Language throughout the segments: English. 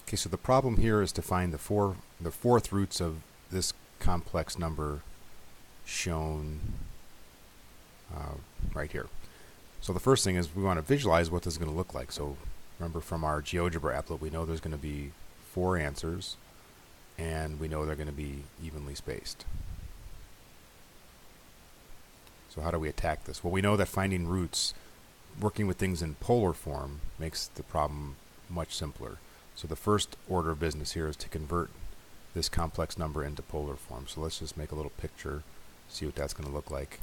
Okay, so the problem here is to find the fourth roots of this complex number shown right here. So the first thing is we want to visualize what this is going to look like. So remember from our GeoGebra applet, we know there's going to be 4 answers, and we know they're going to be evenly spaced. So how do we attack this? Well, we know that finding roots, working with things in polar form, makes the problem much simpler. So the first order of business here is to convert this complex number into polar form. So let's just make a little picture, see what that's going to look like.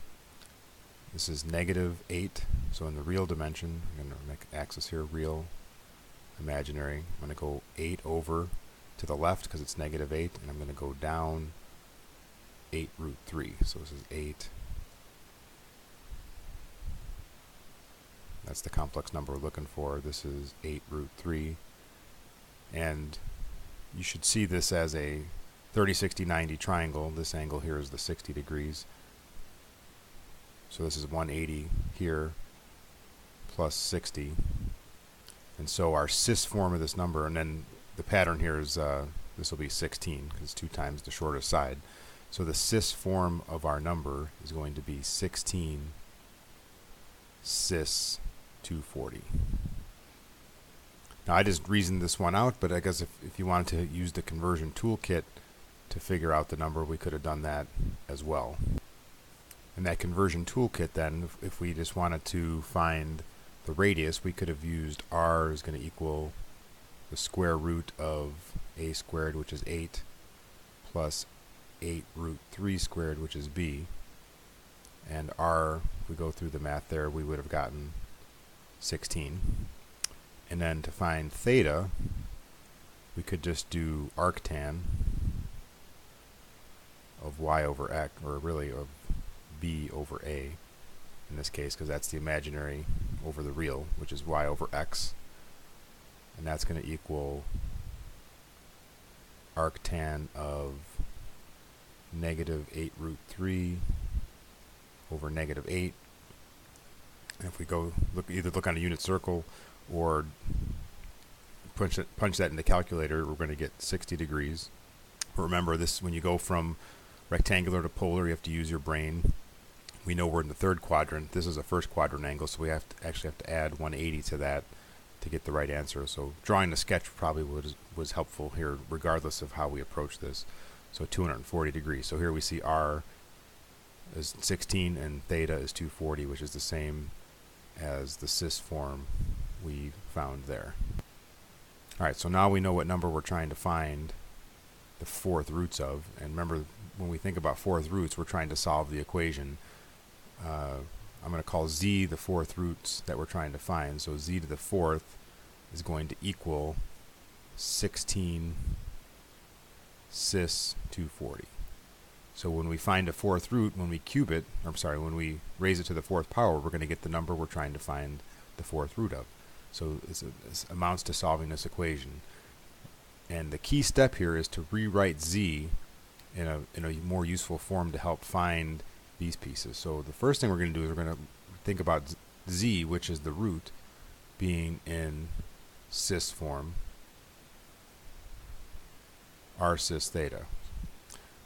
This is -8, so in the real dimension, I'm going to make an axis here, real, imaginary. I'm going to go 8 over to the left because it's -8, and I'm going to go down 8 root 3. So this is 8. That's the complex number we're looking for. This is 8 root 3. And you should see this as a 30, 60, 90 triangle. This angle here is the 60 degrees. So this is 180 here plus 60. And so our cis form of this number, and then the pattern here is this will be 16 because it's 2 times the shortest side. So the cis form of our number is going to be 16 cis 240. Now I just reasoned this one out, but I guess if you wanted to use the conversion toolkit to figure out the number, we could have done that as well. And that conversion toolkit then, if we just wanted to find the radius, we could have used r is going to equal the square root of a squared, which is 8, plus 8 root 3 squared, which is b. And r, if we go through the math there, we would have gotten 16. And then to find theta, we could just do arctan of y over x, or really of b over a in this case, because that's the imaginary over the real, which is y over x. And that's going to equal arctan of -8 root 3 over -8. And if we go either look on a unit circle or punch that in the calculator, we're going to get 60 degrees. Remember this, when you go from rectangular to polar, you have to use your brain. We know we're in the 3rd quadrant. This is a 1st quadrant angle, so we actually have to add 180 to that to get the right answer. So drawing the sketch probably was helpful here, regardless of how we approach this. So 240 degrees. So here we see r is 16 and theta is 240, which is the same as the cis form we found there. Alright, so now we know what number we're trying to find the 4th roots of. And remember, when we think about 4th roots, we're trying to solve the equation. I'm going to call z the 4th roots that we're trying to find. So z to the 4th is going to equal 16 cis 240. So when we find a 4th root, when we cube it, when we raise it to the 4th power, we're going to get the number we're trying to find the 4th root of. So it amounts to solving this equation. And the key step here is to rewrite z in a more useful form to help find these pieces. So the first thing we're going to do is we're going to think about z, which is the root, being in cis form, r cis theta.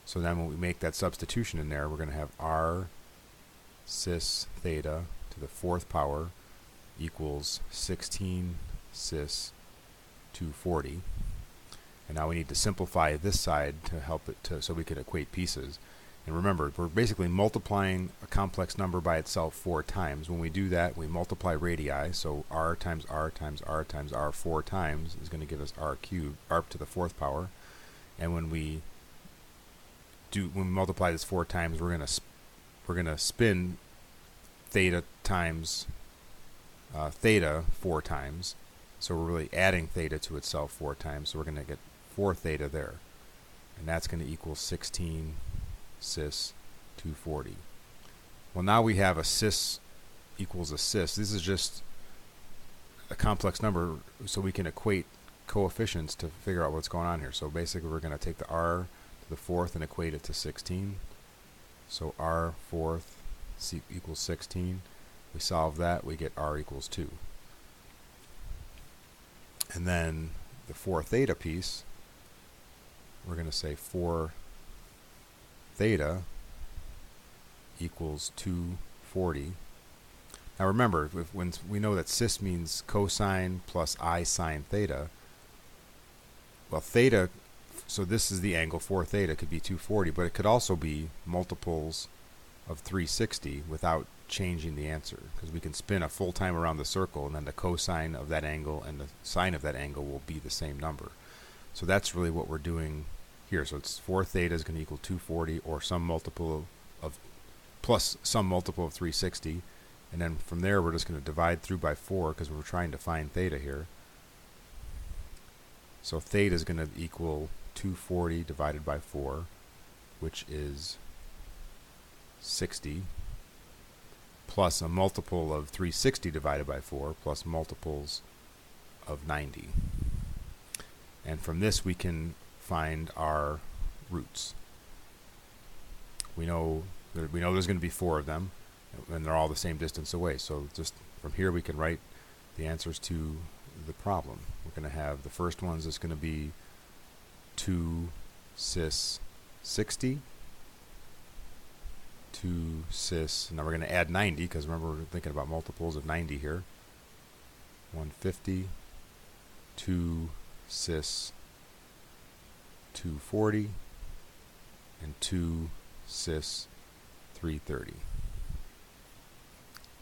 So then when we make that substitution in there, we're going to have r cis theta to the 4th power equals 16 cis 240. And now we need to simplify this side to help it so we can equate pieces. And remember, we're basically multiplying a complex number by itself 4 times. When we do that, we multiply radii, so r times r times r times r 4 times is going to give us r cubed, r to the 4th power. And when we multiply this 4 times, we're going to spin theta times theta 4 times. So we're really adding theta to itself 4 times. So we're going to get 4 theta there. And that's going to equal 16 cis 240. Well, now we have a cis equals a cis. This is just a complex number, so we can equate coefficients to figure out what's going on here. So basically we're going to take the r to the 4th and equate it to 16. So r 4th equals 16. We solve that, we get r equals 2. And then the 4 theta piece, we're going to say 4 theta equals 240. Now remember, when we know that cis means cosine plus I sine theta, well, theta, so this is the angle 4 theta, could be 240, but it could also be multiples of 360 without changing the answer, because we can spin a full time around the circle, and then the cosine of that angle and the sine of that angle will be the same number. So that's really what we're doing here. So it's 4 theta is going to equal 240, or some multiple of plus some multiple of 360, and then from there we're just going to divide through by 4 because we're trying to find theta here. So theta is going to equal 240 divided by 4, which is 60, plus a multiple of 360 divided by 4, plus multiples of 90. And from this we can find our roots. We know there's going to be 4 of them, and they're all the same distance away. So just from here we can write the answers to the problem. We're going to have the first one's is going to be 2 cis 60, 2 cis, now we're going to add 90 because remember we're thinking about multiples of 90 here, 150, 2 cis 240, and 2 cis 330.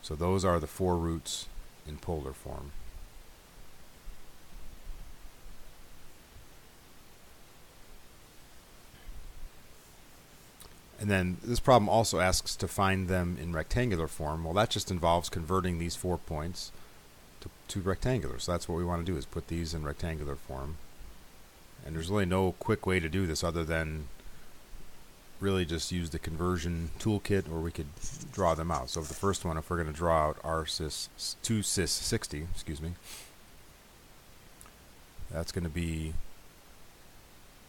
So those are the 4 roots in polar form. And then this problem also asks to find them in rectangular form. Well, that just involves converting these 4 points to rectangular. So that's what we want to do, is put these in rectangular form. And there's really no quick way to do this other than really just use the conversion toolkit, or we could draw them out. So the first one, if we're going to draw out our 2 cis 60, excuse me, that's going to be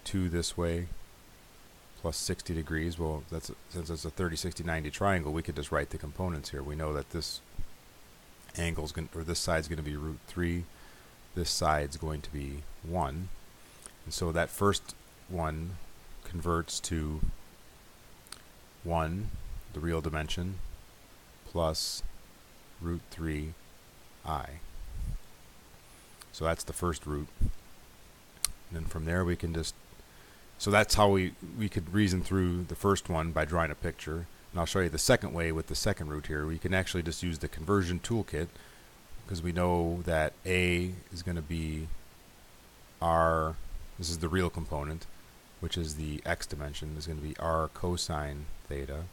2 this way plus 60 degrees. Well, since it's a 30, 60, 90 triangle, we could just write the components here. We know that this angle's going, or this side's going to be root 3, this side's going to be 1, and so that first one converts to 1, the real dimension, plus root 3 I. So that's the first root. And then from there we can just, so that's how we could reason through the first one by drawing a picture. And I'll show you the second way with the second root here. We can actually just use the conversion toolkit, because we know that A is going to be R, this is the real component, which is the x dimension, is going to be R cosine theta,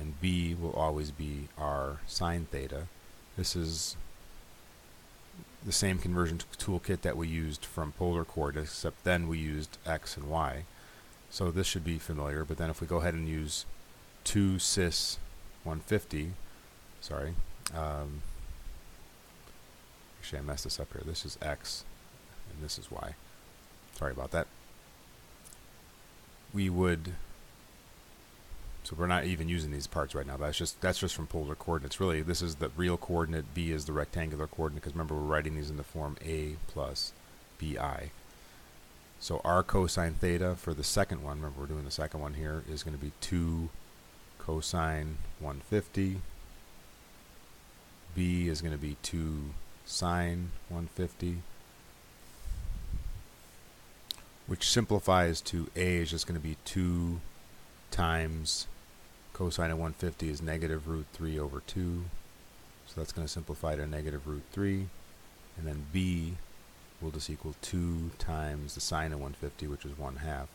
and B will always be R sine theta. This is the same conversion toolkit that we used from polar coordinates, except then we used x and y. So this should be familiar, but then if we go ahead and use 2 cis 150, sorry, actually I messed this up here. This is x and this is y. Sorry about that. We would, so we're not even using these parts right now. That's just from polar coordinates. Really, this is the real coordinate, B is the rectangular coordinate, because remember we're writing these in the form A plus BI. So R cosine theta for the second one, remember we're doing the second one here, is going to be 2 cosine 150. B is going to be 2 sine 150, which simplifies to A is just going to be 2 times cosine of 150 is negative root 3 over 2. So that's going to simplify to negative root 3. And then B will just equal 2 times the sine of 150, which is 1/2,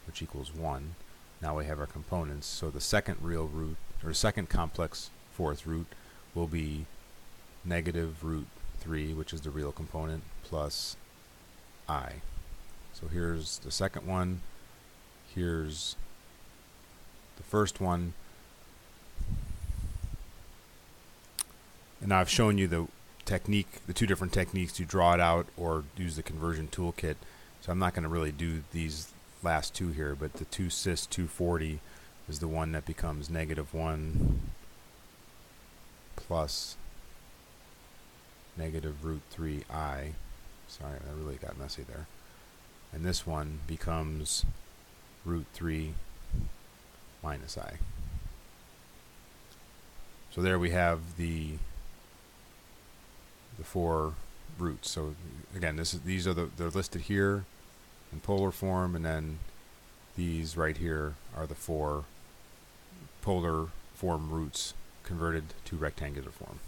which equals 1. Now we have our components. So the second real root, or second complex fourth root, will be negative root 3, which is the real component, plus I. So here's the second one, here's the first one, and now I've shown you the technique, the 2 different techniques to draw it out or use the conversion toolkit. So I'm not going to really do these last 2 here, but the 2 cis 240 is the one that becomes negative 1 plus negative root 3 I. Sorry, that really got messy there. and this one becomes root 3 minus I. So there we have the four roots. So again, these are they're listed here in polar form, and then these right here are the four polar form roots converted to rectangular form.